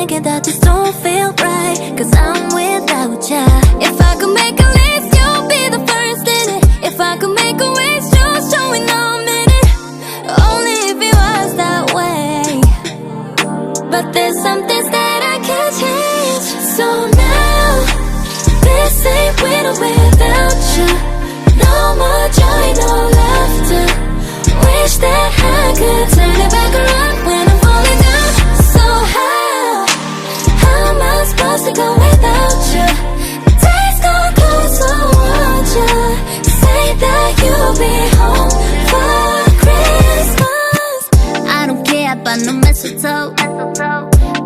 thinking that this don't feel right, cause I'm without ya. If I could make a list, you'll be the first in it. If I could make a wish, just showing I'm in it. Only if it was that way. But there's some things that I can't change. So now, this ain't with or without you. No more joy, no laughter. Wish that I could turn it back around when I'm falling down. So how am I supposed to go without you? Days gon' go, so won't you say that you'll be home for Christmas? I don't care about no mistletoe.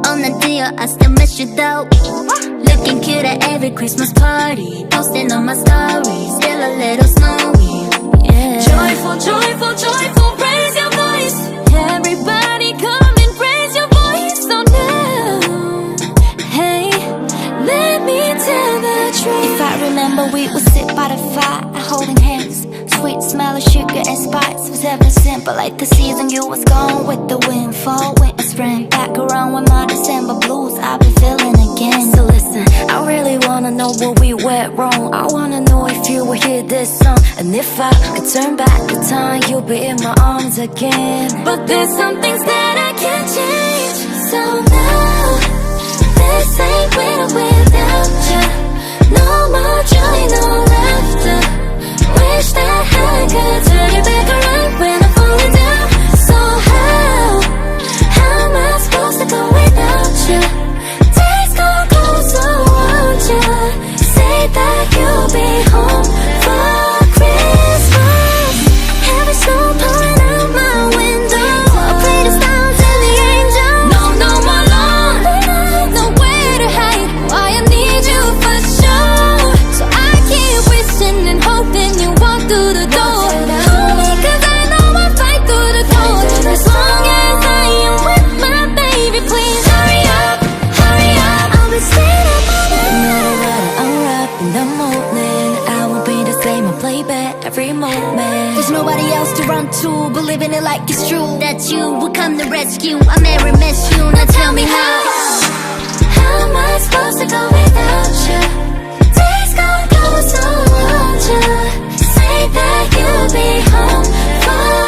On the deal, I still miss you though. Looking cute at every Christmas party, posting on my stories, still a little snowy. Yeah. Joyful, joyful, joyful, raise your voice. Everybody come and raise your voice. So now, hey, let me tell the truth. If I remember, we would sit by the fire, holding hands. Sweet smell of sugar and spice was ever simple. Like the season you was gone with the wind, fall, winter, spring. Back around with my December blues, I've been feeling again. So listen, I really wanna know what we went wrong. I wanna know if you would hear this song, and if I could turn back the time, you'll be in my arms again. But there's some things that I can't change. So now, this ain't with or without you. No more joy, no laughter. Wish that I could turn it back around when I'm falling down. So how am I supposed to go without you? Days gon' go, so won't you say that you'll be home for Christmas? Heavy snow pouring out my window. I pray the stars and the angels. No more lonely, nowhere to hide. Why I need you for sure. So I keep wishing and hoping you walk through the door. Only cause I know I'll fight through the door. As long as I am with my baby, please hurry up, hurry up. I'll be staying up all night. No matter what, I'm up in the morning. I will be the same, I'll play back every moment. There's nobody else to run to, believing it like it's true that you will come to rescue. I may miss you, now tell me how. How am I supposed to go without you? Days gon' go, so won't you say that you'll be home for